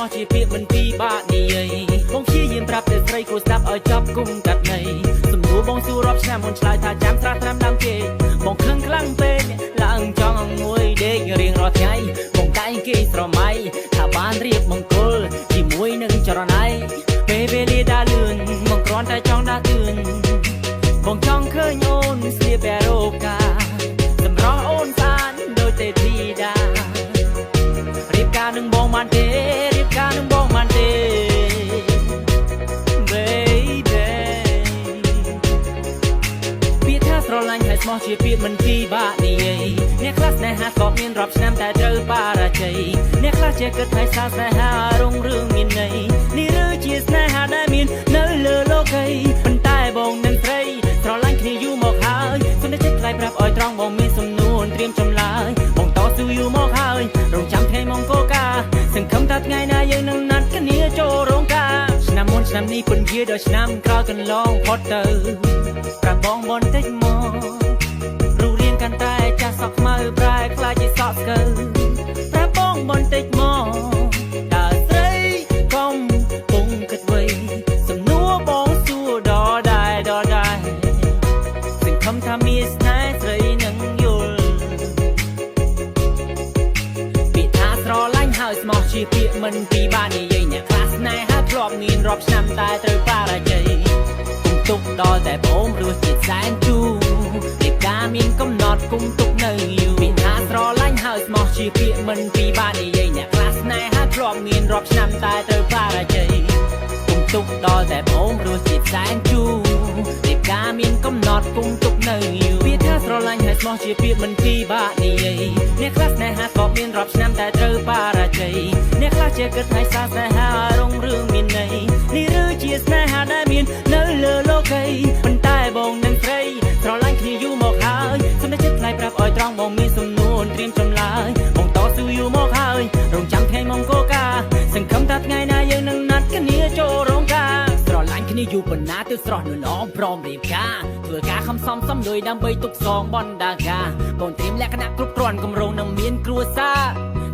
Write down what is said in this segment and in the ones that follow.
ស់ជាពាក្យមិនពីបាក់និយាយបងព្យាយាមប្រាប់ទៅស្រីគួរស្ដាប់ឲ្យចប់គុំកាត់ន័យសំដួលបងសួររាប់ឆ្នាំមុនឆ្លើយថាចាំស្រាត្រាំដើមគេបងខឹងខ្លាំងពេកឡើងចង់អង្គដេករៀងរាល់ថ្ងៃបងតែងគេស្រមៃថាបានរៀបមង្គលជាមួយនឹងចរណៃពេលវេលាដើរលឿនបងគ្រាន់តែចង់ដើរទឿនបងចង់ឃើញអូនស្លៀកបែររោកាសម្រស់អូនស្អាតដូចទេធីតារៀបការនឹងបងបានទេរៀបការនឹងបងបានទេ baby ពាក្យថាស្រឡាញ់ហើយស្មោះជាពាក្យមិនពីបាក់និយាយអ្នកខ្លះស្នេហាក៏មានរាប់ឆ្នាំតែត្រូវបរាជ័យអ្នកខ្លះជាគិតថាស្នេហារុងរឿងមានន័យនេះឬជាស្នេហាដែលមាននៅលើលោកីប៉ុន្តែបងនឹងស្រីស្រឡាញ់គ្នាយូរមកហើយសុំតែចិត្តថ្លៃប្រាប់ឲ្យត្រង់បងមានសំនួនត្រៀមចម្លើយបងតស៊ូយូរមកហើយរងចាំថ្ងៃមង្គលការសង្ឃឹមថាថ្ងៃណាយើងនឹងណាត់គ្នាចូលរោងការឆ្នាំមុនឆ្នាំនេះពុនជាដល់ឆ្នាំក្រោយកន្លងផុតទៅប្រាប់បងបន្តិចមករូបរាងកាន់តែចាស់សក់ខ្មៅប្រែខ្លាចជាសក់ស្កើប្រាប់បងបន្តិចមកតើស្រីកុំពុំគិតវ័យសំណួរបងសួរដល់ដែរសង្ឃឹមថាមានស្នេហ៍ស្រីនឹងយល់ពាក្យថាស្រឡាញ់ហើយស្មោះជាពាក្យមិនពីបាននិយាយអ្នកខ្លះស្នេហាធ្លាប់មានរាប់ឆ្នាំតែត្រូវបរាជ័យគុំទុកដល់តែបងរសជាតិសែនជូរពីការមានកំណត់គុំទុកនៅយូរពាក្យថាស្រឡាញ់ហើយស្មោះជាពាក្យមិនពីបាននិយាយអ្នកខ្លះស្នេហាធ្លាប់មានរាប់ឆ្នាំតែត្រូវបរាជ័យគុំទុកដល់តែបងរសជាតិសែនជូរពីការមានកំណត់គុំទុកនៅយូរពាក្យថាស្រឡាញ់ហើយស្មោះជាពាក្យមិនពីបាក់និយាយអ្នកខ្លះស្នេហាក៏មានរាប់ឆ្នាំតែត្រូវបរាជ័យអ្នកខ្លះជាគិតថាស្នេហារុងរឿងមានន័យនេះឬជាស្នេហាដែលមាននៅលើលោកីប៉ុន្តែបងនឹងស្រីស្រឡាញ់គ្នាយូរមកហើយសុំតែចិត្តថ្លៃប្រាប់ឲ្យត្រង់បងមានសំនួនត្រៀមចម្លើយបងតស៊ូយូរមកហើយរងចាំថ្ងៃមង្គលការសង្ឃឹមថាថ្ងៃណាយើងនឹងណាត់គ្នាចូលរោងការស្រឡាញ់គ្នាយូរប៉ុណ្ណាទើបស្រស់នួនអងព្រមរៀបការធ្វើការខំសំលុយដើម្បីទុកសងបណ្ដាការបងត្រៀមលក្ខណៈគ្រប់គ្រាន់គម្រោងនឹងមានគ្រួសារ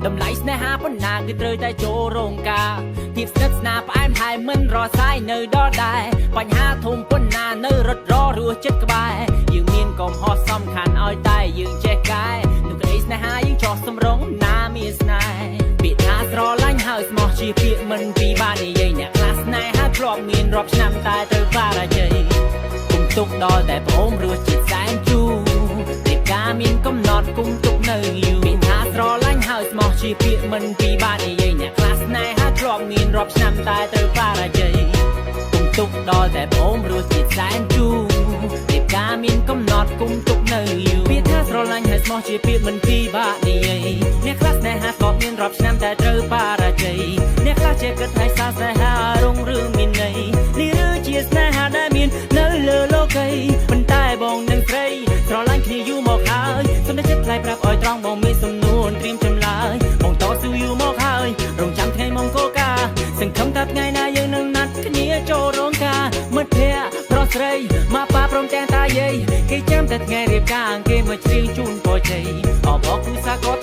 តម្លៃស្នេហាប៉ុណ្ណាគឺត្រូវតែចូលរោងការភាពស្និទ្ធស្នាលផ្អែមហើយមិនរសាយនៅដល់ដែរបញ្ហាធំប៉ុណ្ណានៅរត់ររស់ចិត្តក្បែរយើងមានកំហុសសំខាន់ឲ្យតែយើងចេះកែនោះក្តីស្នេហាយើងចោះសម្រងណាមានស្នេហ៍ពាក្យថាស្រឡាញ់ហើយស្មោះជាពាក្យមិនពីបាននិយាយអ្នកខ្លះស្នេហាធ្លាប់មានរាប់ឆ្នាំតែត្រូវបរាជ័យគុំទុកដល់តែប្អូនរសជាតិសែនជូរពីការមានកំណត់គុំទុកនៅយូរពាក្យថាស្រឡាញ់ហើយស្មោះជាពាក្យមិនពីបាននិយាយអ្នកខ្លះស្នេហាធ្លាប់មានរាប់ឆ្នាំតែត្រូវបរាជ័យគុំទុកដល់តែប្អូនរសជាតិសែនជូរពីការមានកំណត់គុំទុកនៅយូរពាក្យថាស្រឡាញ់ហើយស្មោះជាពាក្យមិនពីបាក់និយាយអ្នកខ្លះស្នេហាក៏មានរាប់ឆ្នាំតែត្រូវបរាជ័យអ្នកខ្លះជាគិតថាស្នេហារុងរឿងមានន័យនេះឬជាស្នេហាដែលមាននៅលើលោកីប៉ុន្តែបងនឹងស្រីស្រឡាញ់គ្នាយូរមកហើយសុំតែចិត្តថ្លៃប្រាប់ឲ្យត្រង់បងមានសំនួនត្រៀមចម្លើយបងតស៊ូយូរមកហើយរងចាំថ្ងៃមង្គលការសង្ឃឹមថាថ្ងៃណាយើងនឹងណាត់គ្នាចូលរោងការមិត្តភក្តិប្រុសស្រីមកប៉ាព្រមទាំងតាយាយគេចាំតែថ្ងៃរៀបការគេមកច្រៀងជូនពរជ័យអបអរគូសាក៏